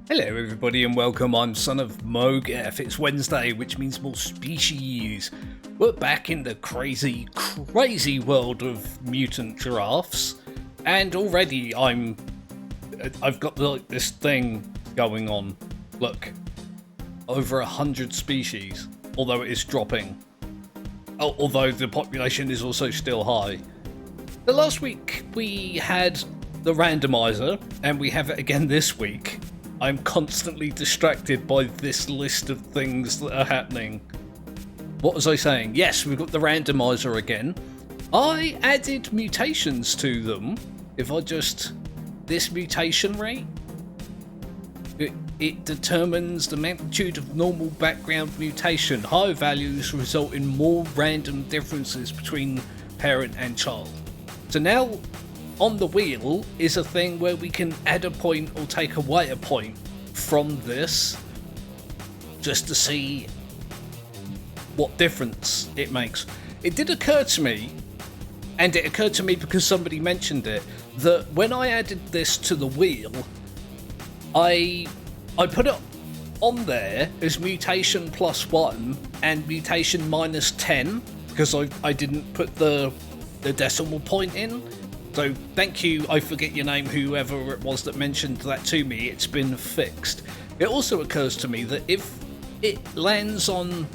Hello everybody and welcome, I'm Son of Mowgef. It's Wednesday, which means more species. We're back in the crazy world of mutant giraffes. And already I've got like this thing going on. Look, over 100 species, although it is dropping. Although the population is also still high. The last week we had the randomizer, and we have it again this week. I'm constantly distracted by this list of things that are happening. What was I saying? Yes, we've got the randomizer again. I added mutations to them. If I just... this mutation rate, it determines the magnitude of normal background mutation. Higher values result in more random differences between parent and child. So now on the wheel is a thing where we can add a point or take away a point from this just to see what difference it makes. It did occur to me, and it occurred to me because somebody mentioned it, that when I added this to the wheel, I put it on there as mutation +1 and mutation -10 because I didn't put the decimal point in. So thank you, I forget your name, whoever it was that mentioned that to me. It's been fixed. It also occurs to me that if it lands on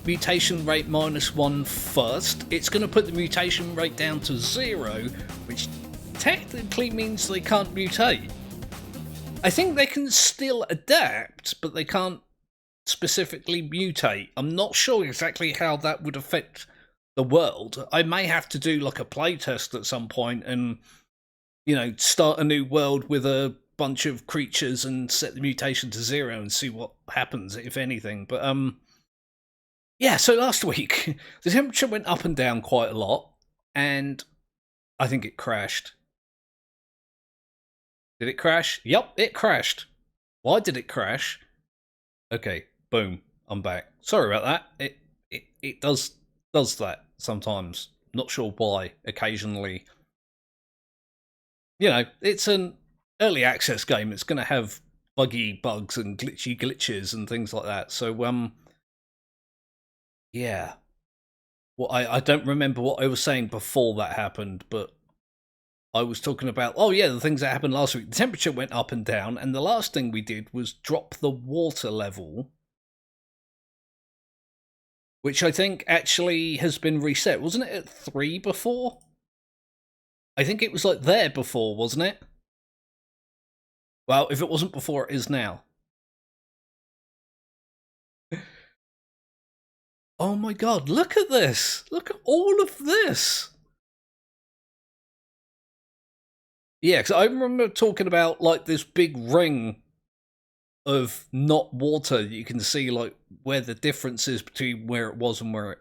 mutation rate -1 first, it's going to put the mutation rate down to 0, which technically means they can't mutate. I think they can still adapt, but they can't specifically mutate. I'm not sure exactly how that would affect the world. I may have to do like a playtest at some point and, you know, start a new world with a bunch of creatures and set the mutation to 0 and see what happens, if anything. But yeah, so last week the temperature went up and down quite a lot, and I think it crashed. Did it crash? Yup, it crashed. Why did it crash? Okay, boom, I'm back. Sorry about that. It does that sometimes. Not sure why. Occasionally, you know, it's an early access game. It's going to have buggy bugs and glitchy glitches and things like that. So yeah. Well, I don't remember what I was saying before that happened, but I was talking about, oh yeah, the things that happened last week. The temperature went up and down, and the last thing we did was drop the water level, which I think actually has been reset. Wasn't it at 3 before? I think it was like there before, wasn't it? Well, if it wasn't before, it is now. Oh my god, look at this! Look at all of this! Yeah, because I remember talking about like this big ring of not water. You can see like where the difference is between where it was and where it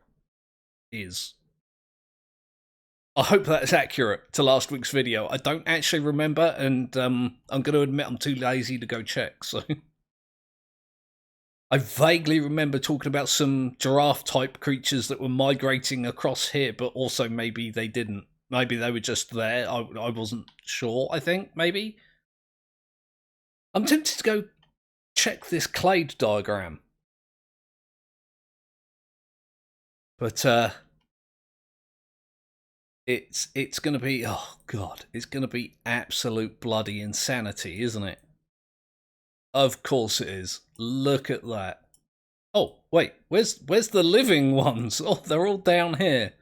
is. I hope that's accurate to last week's video. I don't actually remember, and I'm going to admit I'm too lazy to go check, so... I vaguely remember talking about some giraffe-type creatures that were migrating across here, but also maybe they didn't. Maybe they were just there. I wasn't sure, I think, maybe? I'm tempted to go check this clade diagram. But, it's going to be, oh god, it's going to be absolute bloody insanity, isn't it? Of course it is. Look at that. Oh, wait, where's the living ones? Oh, they're all down here.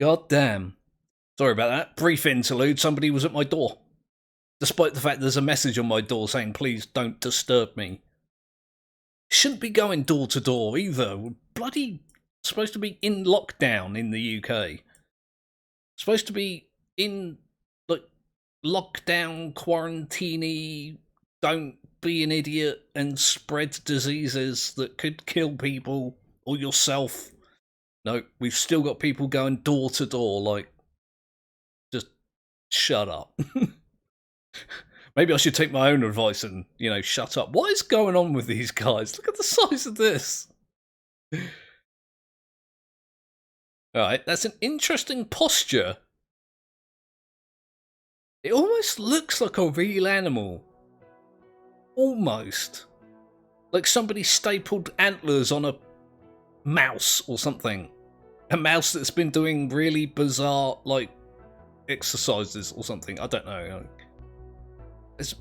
God damn. Sorry about that. Brief interlude, somebody was at my door. Despite the fact there's a message on my door saying, please don't disturb me. Shouldn't be going door to door either. We're bloody supposed to be in lockdown in the UK. Supposed to be in, like, lockdown, quarantine, don't be an idiot and spread diseases that could kill people or yourself. No, we've still got people going door to door, like, just shut up. Maybe I should take my own advice and, you know, shut up. What is going on with these guys? Look at the size of this. Alright, that's an interesting posture. It almost looks like a real animal. almost like somebody stapled antlers on a mouse or something. A mouse that's been doing really bizarre, like, exercises or something. I don't know. It's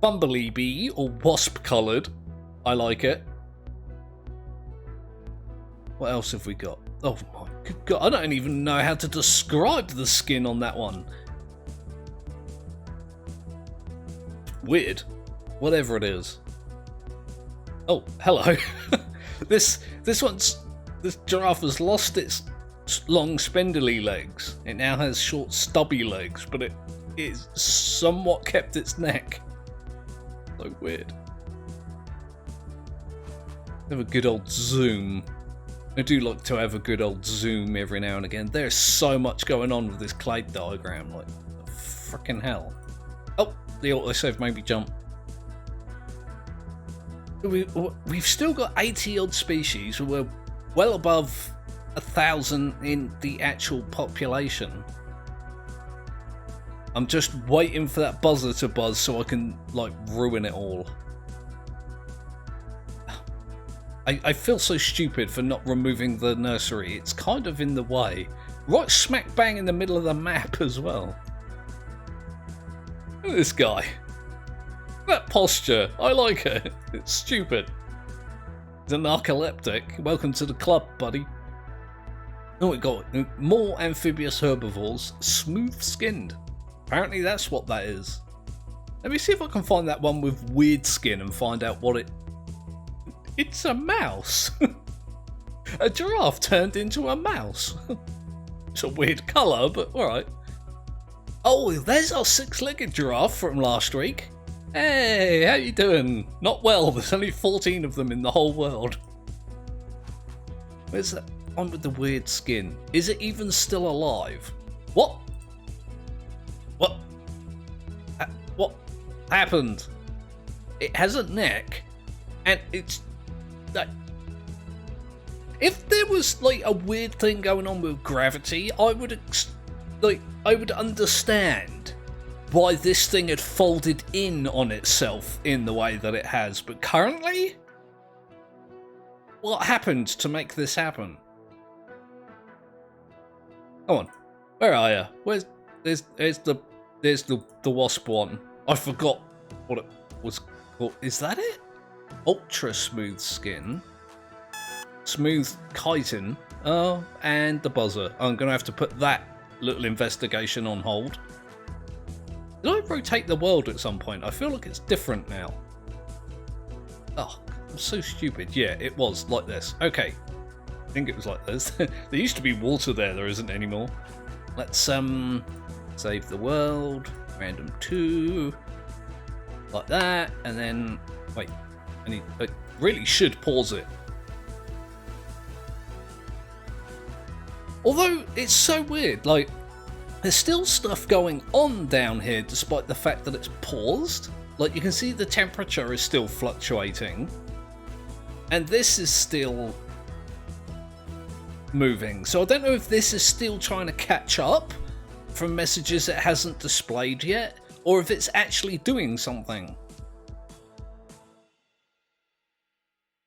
bumblebee bee or wasp coloured. I like it. What else have we got? Oh my good god, I don't even know how to describe the skin on that one. Weird. Whatever it is. Oh, hello. This giraffe has lost its long spindly legs. It now has short stubby legs, but it is somewhat kept its neck. So weird. Have a good old zoom. I do like to have a good old zoom every now and again. There's so much going on with this clade diagram, like freaking hell. Oh, the autosave made me jump. We've still got 80 odd species. We're well above 1,000 in the actual population. I'm just waiting for that buzzer to buzz so I can, like, ruin it all. I feel so stupid for not removing the nursery. It's kind of in the way. Right smack bang in the middle of the map as well. Look at this guy. That posture. I like it. It's stupid. He's a narcoleptic. Welcome to the club, buddy. Oh, we got more amphibious herbivores. Smooth skinned. Apparently that's what that is. Let me see if I can find that one with weird skin and find out what it... It's a mouse. A giraffe turned into a mouse. It's a weird colour, but alright. Oh, there's our six-legged giraffe from last week. Hey, how you doing? Not well, there's only 14 of them in the whole world. Where's that one with the weird skin? Is it even still alive? What? What? What happened? It has a neck, and it's... like, if there was like a weird thing going on with gravity, I would understand why this thing had folded in on itself in the way that it has. But currently, what happened to make this happen? Come on, where are you? There's the wasp one. I forgot what it was called. Is that it? Ultra smooth skin, smooth chitin, oh, and the buzzer. I'm gonna have to put that little investigation on hold. Did I rotate the world at some point? I feel like it's different now. Oh, I'm so stupid. Yeah, it was like this. Okay, I think it was like this. There used to be water there. There isn't anymore. Let's save the world. Random 2, like that, and then wait. I really should pause it. Although, it's so weird, like, there's still stuff going on down here despite the fact that it's paused. Like, you can see the temperature is still fluctuating. And this is still moving. So I don't know if this is still trying to catch up from messages it hasn't displayed yet, or if it's actually doing something.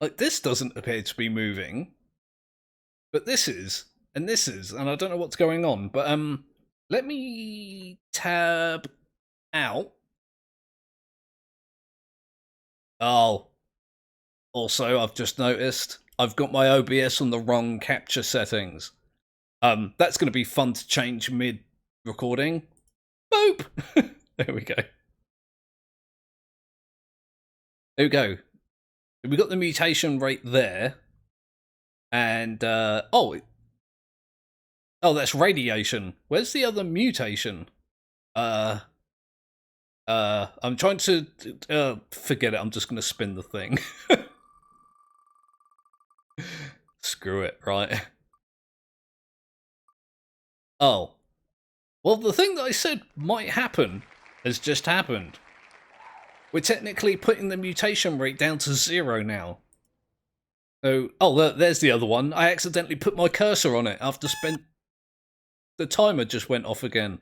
Like, this doesn't appear to be moving, but this is, and I don't know what's going on, but let me tab out. Oh, also, I've just noticed I've got my OBS on the wrong capture settings. That's going to be fun to change mid-recording. Boop! There we go. There we go. We got the mutation rate there, and oh, that's radiation. Where's the other mutation? I'm trying to forget it. I'm just gonna spin the thing. Screw it, right? Oh, well, the thing that I said might happen has just happened. We're technically putting the mutation rate down to 0 now. So, oh, there's the other one. I accidentally put my cursor on it after the timer just went off again.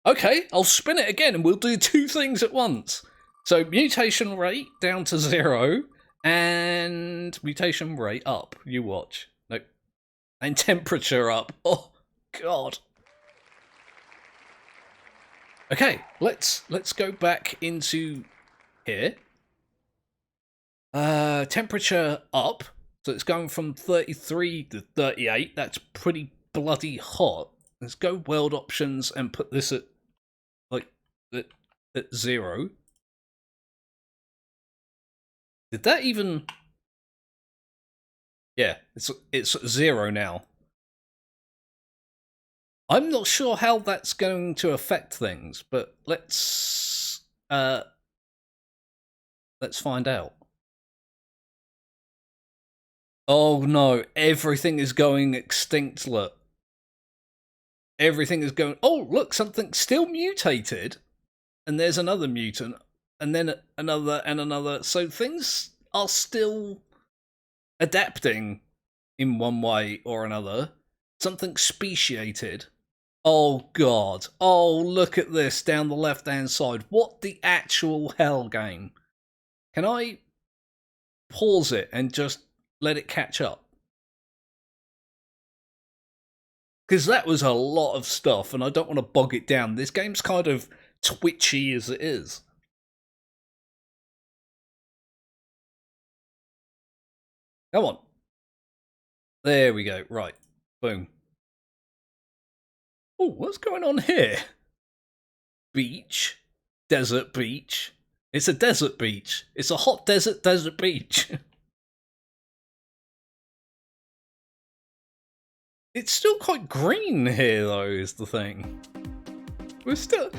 Okay, I'll spin it again and we'll do 2 things at once. So mutation rate down to 0 and mutation rate up. You watch. Nope. And temperature up. Oh god. Okay, let's go back into here. Temperature up. So it's going from 33 to 38. That's pretty bloody hot. Let's go world options and put this at like at 0. Did that even? Yeah, it's 0 now. I'm not sure how that's going to affect things, but let's find out. Oh no, everything is going extinct, look. Everything is going... Oh, look, something still mutated. And there's another mutant. And then another and another. So things are still adapting in one way or another. Something speciated. Oh god. Oh, look at this down the left-hand side. What the actual hell, game? Can I pause it and just let it catch up? Because that was a lot of stuff, and I don't want to bog it down. This game's kind of twitchy as it is. Come on. There we go. Right. Boom. Oh, what's going on here? Beach. Desert beach. It's a desert beach. It's a hot desert beach. It's still quite green here, though, is the thing. We're still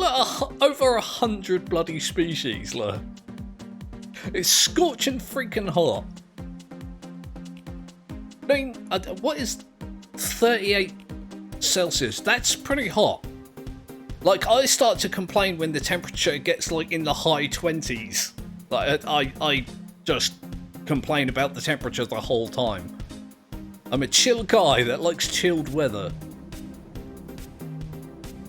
at over 100 bloody species, look. It's scorching freaking hot. I mean, what is 38 Celsius? That's pretty hot. Like, I start to complain when the temperature gets, like, in the high 20s. Like, I just complain about the temperature the whole time. I'm a chill guy that likes chilled weather.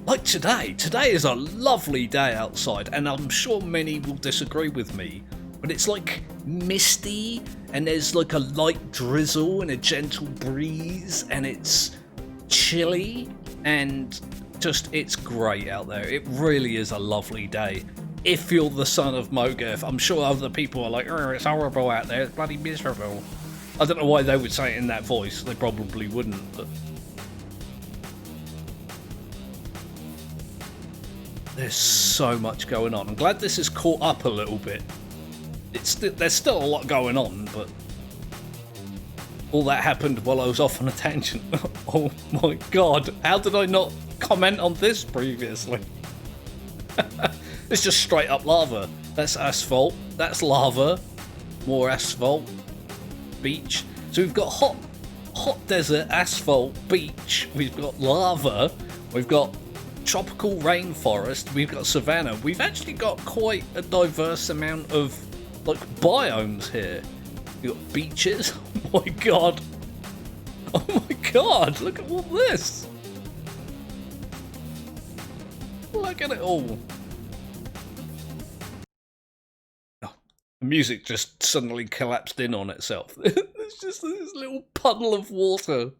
Like today. Today is a lovely day outside, and I'm sure many will disagree with me, but it's like misty, and there's like a light drizzle and a gentle breeze, and it's chilly, and just, it's great out there. It really is a lovely day. If you're the son of Mowgef, I'm sure other people are like, oh, it's horrible out there, it's bloody miserable. I don't know why they would say it in that voice. They probably wouldn't, but... There's so much going on. I'm glad this is caught up a little bit. There's still a lot going on, but... all that happened while I was off on a tangent. Oh my god, how did I not comment on this previously? It's just straight up lava. That's asphalt. That's lava. More asphalt. Beach. So we've got hot desert, asphalt, beach. We've got lava. We've got tropical rainforest. We've got savanna. We've actually got quite a diverse amount of like biomes here. We've got beaches. Oh my god. Oh my god. Look at all this. Look at it all. The music just suddenly collapsed in on itself. It's just this little puddle of water.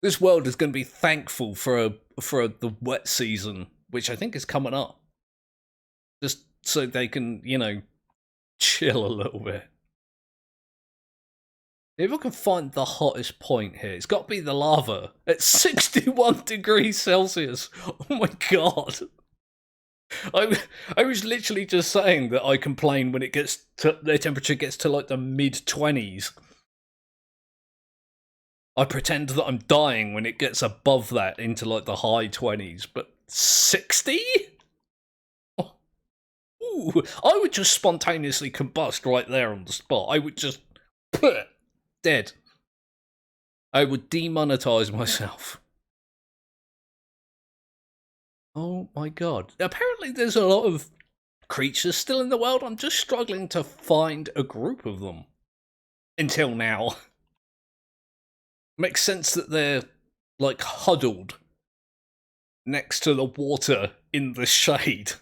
This world is going to be thankful for the wet season, which I think is coming up. Just so they can, you know, chill a little bit. If I can find the hottest point here, it's got to be the lava. It's 61 degrees Celsius. Oh my god. I was literally just saying that I complain when it gets to, the temperature gets to like the mid-20s. I pretend that I'm dying when it gets above that into like the high 20s, but 60? Oh. Ooh, I would just spontaneously combust right there on the spot. I would just dead. I would demonetize myself. Oh my god. Apparently there's a lot of creatures still in the world. I'm just struggling to find a group of them. Until now. Makes sense that they're, like, huddled next to the water in the shade.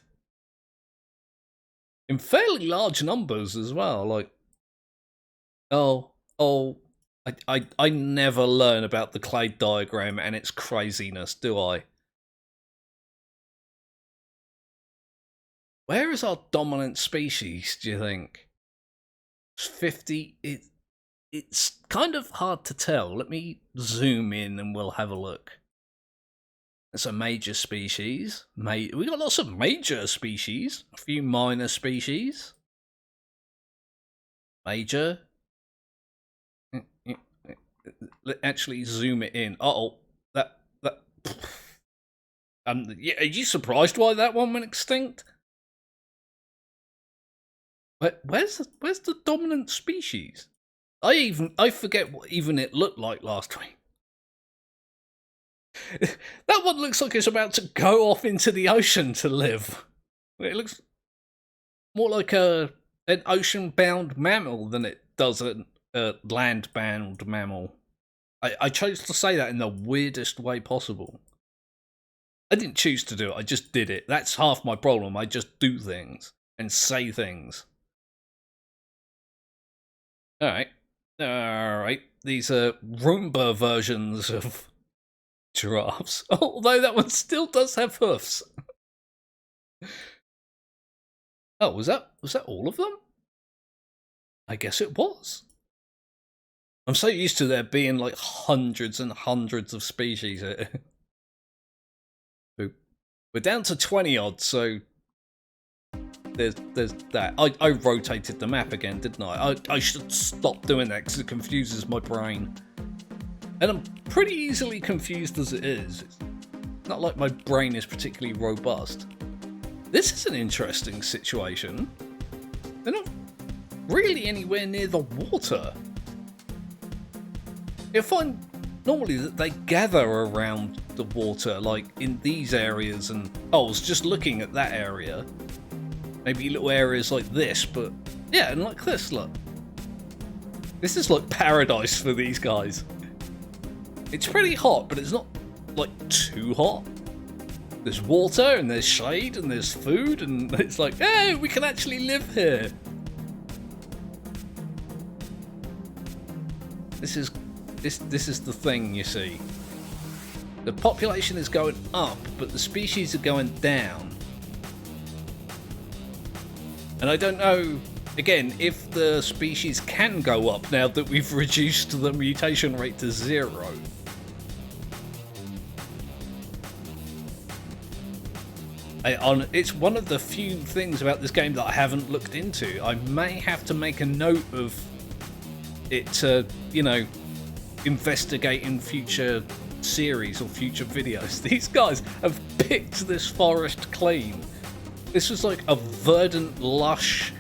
in fairly large numbers as well. Like, oh, I never learn about the clade diagram and its craziness, do I? Where is our dominant species, do you think? 50. It's kind of hard to tell. Let me zoom in and we'll have a look. It's a major species. We got lots of major species. A few minor species. Major. Let's actually zoom it in. That. Yeah, are you surprised why that one went extinct? Where's the dominant species? I forget what even it looked like last week. That one looks like it's about to go off into the ocean to live. It looks more like an ocean-bound mammal than it does a land-bound mammal. I chose to say that in the weirdest way possible. I didn't choose to do it, I just did it. That's half my problem. I just do things and say things. Alright. These are Roomba versions of giraffes. Although that one still does have hoofs. Oh, was that all of them? I guess it was. I'm so used to there being like hundreds and hundreds of species. We're down to 20 odd, so there's that. I rotated the map again, didn't I? I should stop doing that because it confuses my brain. And I'm pretty easily confused as it is. It's not like my brain is particularly robust. This is an interesting situation. They're not really anywhere near the water. You'll find normally that they gather around the water, like in these areas, and I was just looking at that area. Maybe little areas like this, but yeah, and like this, look. This is like paradise for these guys. It's pretty hot, but it's not like too hot. There's water and there's shade and there's food, and it's like, hey, we can actually live here. This is the thing, you see. The population is going up, but the species are going down. And I don't know, again, if the species can go up now that we've reduced the mutation rate to 0. It's one of the few things about this game that I haven't looked into. I may have to make a note of it, investigate in future series or future videos. These guys have picked this forest clean. This was like a verdant, lush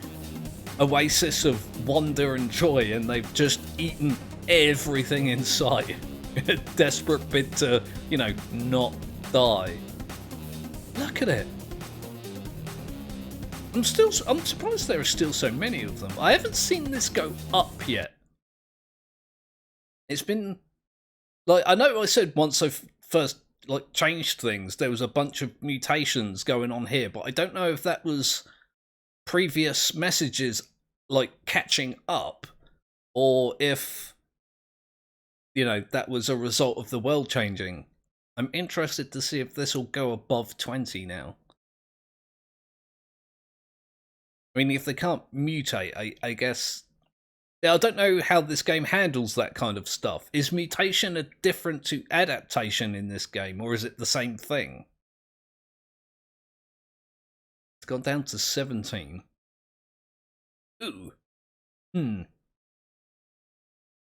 oasis of wonder and joy, and they've just eaten everything in sight in a desperate bid to, not die. Look at it. I'm surprised there are still so many of them. I haven't seen this go up yet. It's been like, I know I said once I first changed things, there was a bunch of mutations going on here, but I don't know if that was previous messages catching up, or if that was a result of the world changing. I'm interested to see if this will go above 20 now. I mean, if they can't mutate, I guess. Yeah, I don't know how this game handles that kind of stuff. Is mutation different to adaptation in this game, or is it the same thing? It's gone down to 17. Ooh.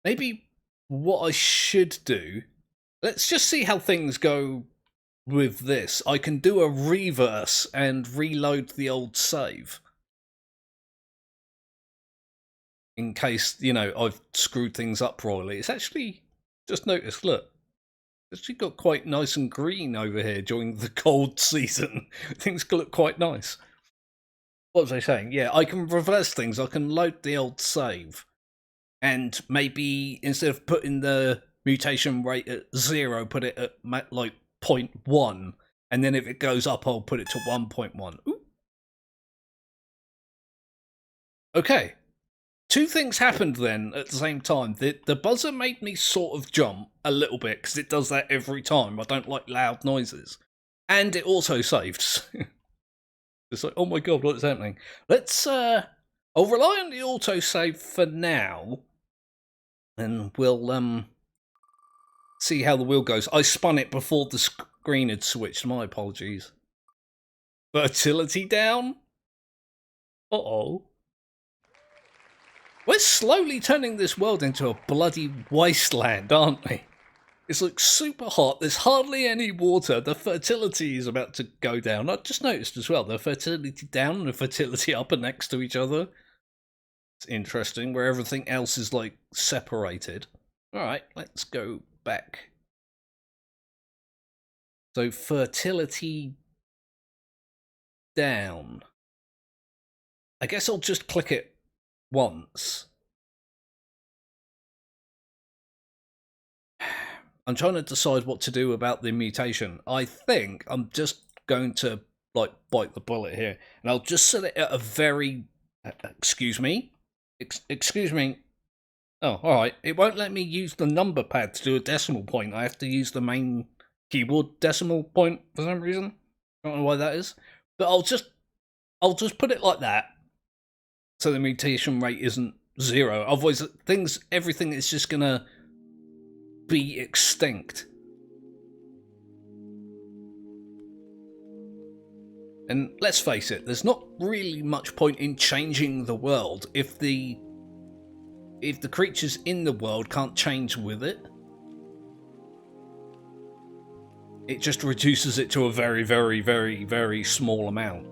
Maybe what I should do... Let's just see how things go with this. I can do a reverse and reload the old save. In case, I've screwed things up royally. It's actually, just noticed, look. It's actually got quite nice and green over here during the cold season. Things look quite nice. What was I saying? Yeah, I can reverse things. I can load the old save. And maybe instead of putting the mutation rate at 0, put it at 0.1. And then if it goes up, I'll put it to 1.1. Ooh. Okay. Two things happened then at the same time. The buzzer made me sort of jump a little bit because it does that every time. I don't like loud noises. And it also saved. It's like, oh my god, what's happening? Let's, I'll rely on the autosave for now. And we'll, see how the wheel goes. I spun it before the screen had switched. My apologies. Fertility down? Uh-oh. We're slowly turning this world into a bloody wasteland, aren't we? It's like super hot, there's hardly any water, the fertility is about to go down. I just noticed as well, the fertility down and the fertility up are next to each other. It's interesting, where everything else is like separated. Alright, let's go back. So fertility down. I guess I'll just click it once. I'm trying to decide what to do about the mutation. I think I'm just going to like bite the bullet here, and I'll just set it at a very excuse me. Excuse me. Oh, all right. It won't let me use the number pad to do a decimal point. I have to use the main keyboard decimal point for some reason. I don't know why that is, but I'll just put it like that, so the mutation rate isn't 0. Otherwise, everything is just gonna be extinct. And let's face it, there's not really much point in changing the world if the creatures in the world can't change with it. It just reduces it to a very, very, very, very small amount.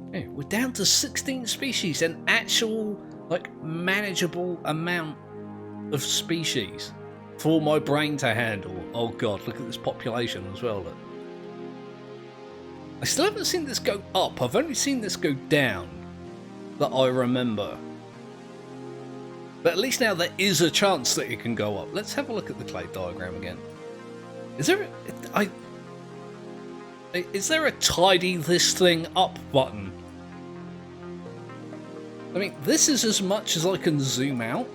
Okay, we're down to 16 species, an actual, like, manageable amount of species for my brain to handle. Oh god, look at this population as well, look. I still haven't seen this go up, I've only seen this go down, that I remember. But at least now there is a chance that it can go up. Let's have a look at the clay diagram again. Is there a tidy this thing up button? I mean, this is as much as I can zoom out.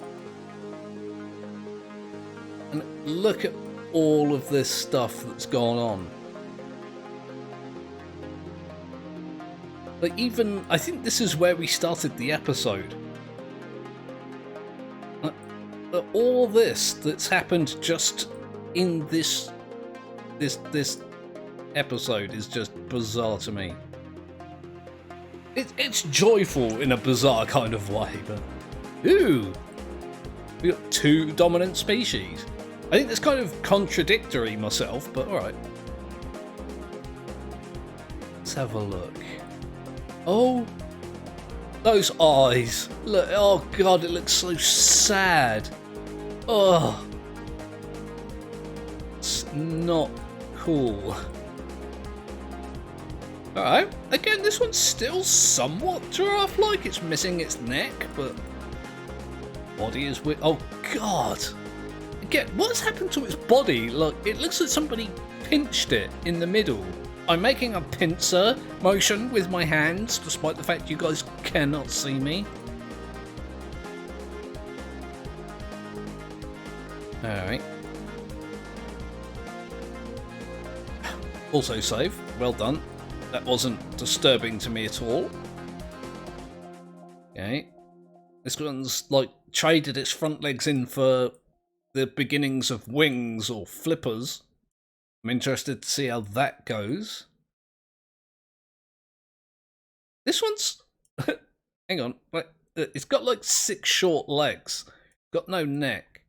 And look at all of this stuff that's gone on. Like, even, I think this is where we started the episode. All this that's happened just in this episode is just bizarre to me. It's joyful in a bizarre kind of way, but ooh, we got 2 dominant species. I think that's kind of contradictory myself, but all right. Let's have a look. Oh, those eyes! Look, oh god, it looks so sad. Oh, it's not cool. Alright, again, this one's still somewhat giraffe-like. It's missing its neck, but body is with. Oh god! Again, what's happened to its body? Look, it looks like somebody pinched it in the middle. I'm making a pincer motion with my hands, despite the fact you guys cannot see me. Alright. Also save. Well done. That wasn't disturbing to me at all. Okay. This one's like traded its front legs in for the beginnings of wings or flippers. I'm interested to see how that goes. This one's hang on, it's got like 6 short legs. Got no neck.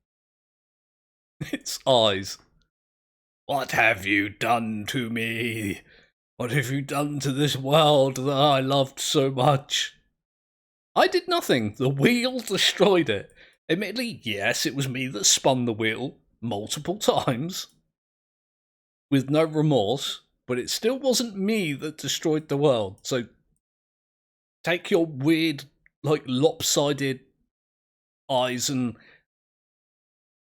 Its eyes. What have you done to me? What have you done to this world that I loved so much? I did nothing. The wheel destroyed it. Admittedly, yes, it was me that spun the wheel multiple times with no remorse, but it still wasn't me that destroyed the world. So take your weird, like, lopsided eyes and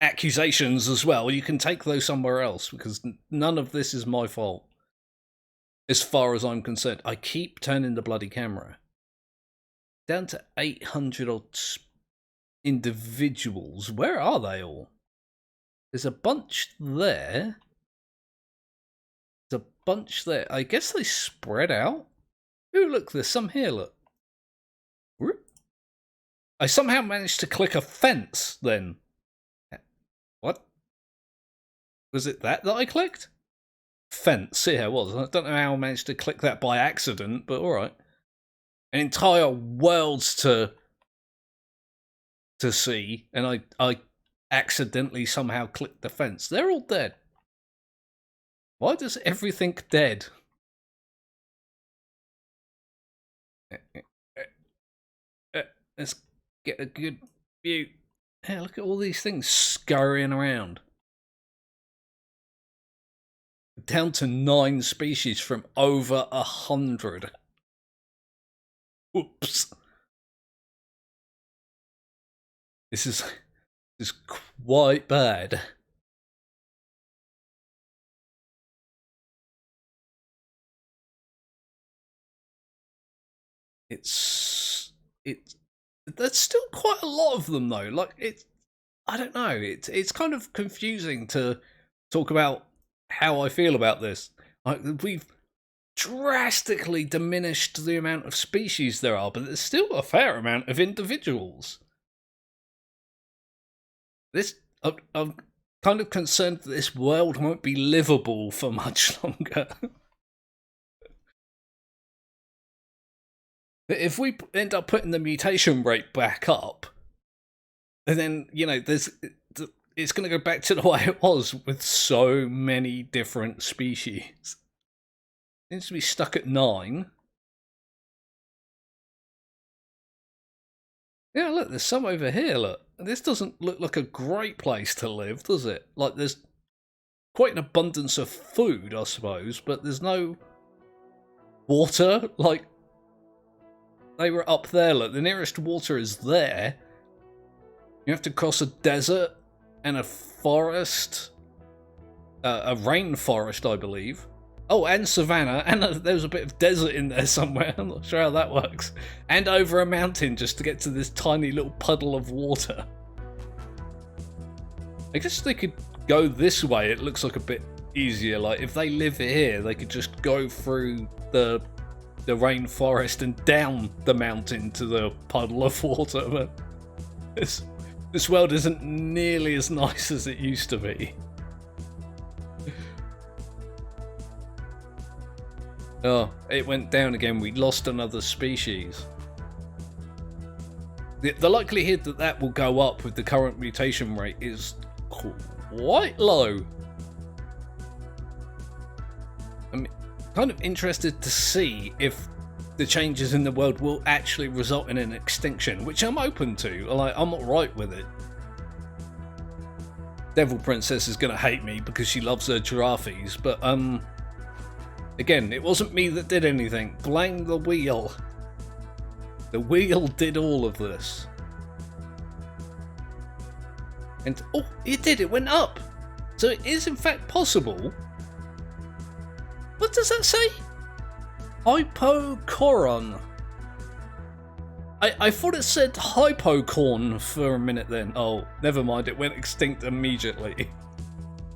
accusations as well. You can take those somewhere else, because none of this is my fault. as far as I'm concerned. I keep turning the bloody camera. Down to 800 odd individuals. Where are they all? There's a bunch there. There's a bunch there. I guess they spread out. Ooh, look, there's some here, look. I somehow managed to click a fence then. What? Was it that I clicked? Fence, yeah, it was. I don't know how I managed to click that by accident, but alright. An entire world's to see, and I accidentally somehow clicked the fence. They're all dead. Why does everything dead? Let's get a good view. Yeah, look at all these things scurrying around. Down to 9 species from over 100. Oops. This is quite bad. There's still quite a lot of them though. Like I don't know. It's kind of confusing to talk about how I feel about this. Like we've drastically diminished the amount of species there are, but there's still a fair amount of individuals. I'm kind of concerned that this world won't be livable for much longer. If we end up putting the mutation rate back up, and then, you know, it's going to go back to the way it was with so many different species. It seems to be stuck at 9. Yeah, look, there's some over here, look. This doesn't look like a great place to live, does it? Like, there's quite an abundance of food, I suppose, but there's no water. Like, they were up there, look. The nearest water is there. You have to cross a desert and a forest. A rainforest, I believe. Oh, and savannah, and there's a bit of desert in there somewhere. I'm not sure how that works. And over a mountain just to get to this tiny little puddle of water. I guess they could go this way. It looks like a bit easier. Like, if they live here, they could just go through the rainforest and down the mountain to the puddle of water. But this world isn't nearly as nice as it used to be. Oh, it went down again. We lost another species. The likelihood that that will go up with the current mutation rate is quite low. I'm kind of interested to see if the changes in the world will actually result in an extinction, which I'm open to. Like, I'm alright with it. Devil Princess is going to hate me because she loves her giraffes, but again, it wasn't me that did anything. Blame the wheel. The wheel did all of this. And, oh, it did. It went up. So it is, in fact, possible. What does that say? Hypocoron. I thought it said hypocorn for a minute then. Oh, never mind. It went extinct immediately.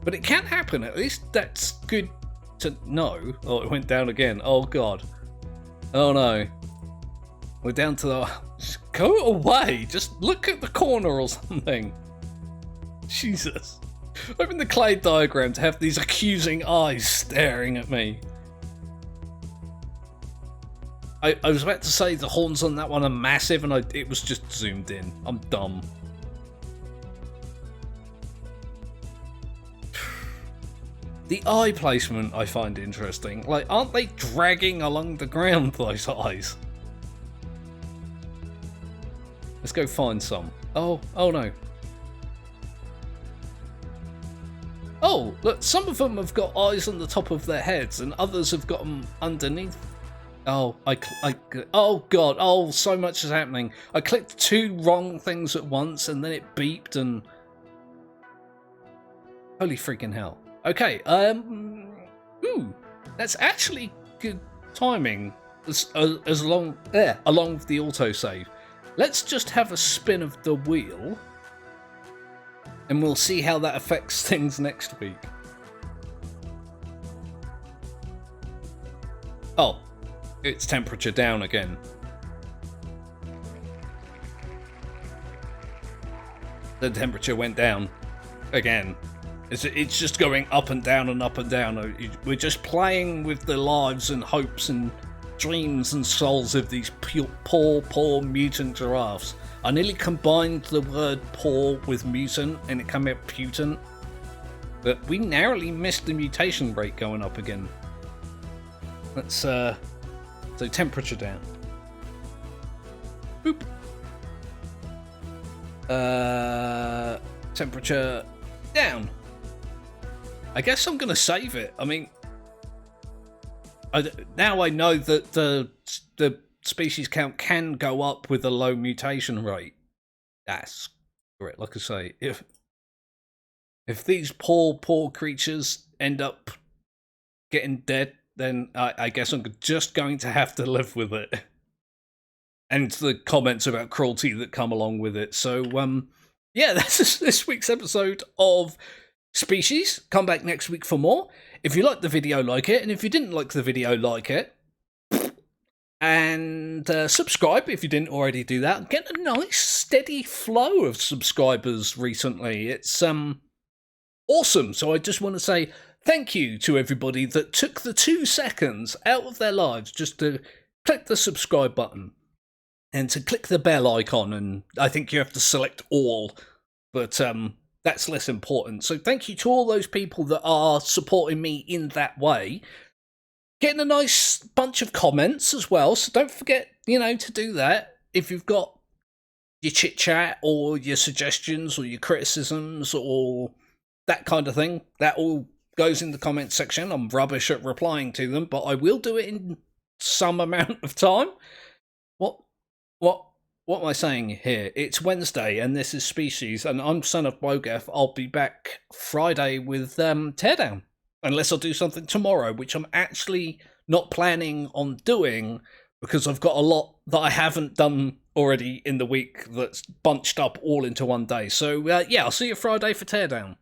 But it can happen. At least that's good to know. Oh, it went down again. Oh god. Oh no. We're down to the... Just go away. Just look at the corner or something. Jesus. Open the clay diagram to have these accusing eyes staring at me. I was about to say the horns on that one are massive and it was just zoomed in. I'm dumb. The eye placement I find interesting. Like, aren't they dragging along the ground, those eyes? Let's go find some. Oh no. Oh, look, some of them have got eyes on the top of their heads and others have got them underneath. Oh, oh god, oh, so much is happening. I clicked 2 wrong things at once and then it beeped and... Holy freaking hell. Okay, ooh, that's actually good timing along with the autosave. Let's just have a spin of the wheel, and we'll see how that affects things next week. Oh, it's temperature down again. The temperature went down again. It's just going up and down and up and down. We're just playing with the lives and hopes and dreams and souls of these poor mutant giraffes. I nearly combined the word poor with mutant and it came out putant. But we narrowly missed the mutation rate going up again. Let's, so temperature down. Boop. Temperature down. I guess I'm gonna save it. I mean, now I know that the species count can go up with a low mutation rate. That's great. Like I say, if these poor creatures end up getting dead, then I guess I'm just going to have to live with it. And the comments about cruelty that come along with it. So, yeah, that's this week's episode of Species. Come back next week for more. If you liked the video, like it. And if you didn't like the video, like it. And subscribe if you didn't already do that. Get a nice, steady flow of subscribers recently. It's awesome. So I just want to say thank you to everybody that took the 2 seconds out of their lives just to click the subscribe button. And to click the bell icon, and I think you have to select all, but that's less important. So thank you to all those people that are supporting me in that way. Getting a nice bunch of comments as well, so don't forget, to do that. If you've got your chit-chat or your suggestions or your criticisms or that kind of thing, that all goes in the comments section. I'm rubbish at replying to them, but I will do it in some amount of time. What am I saying here? It's Wednesday, and this is Species, and I'm Son of Mowgef. I'll be back Friday with Teardown, unless I do something tomorrow, which I'm actually not planning on doing, because I've got a lot that I haven't done already in the week that's bunched up all into one day. So, yeah, I'll see you Friday for Teardown.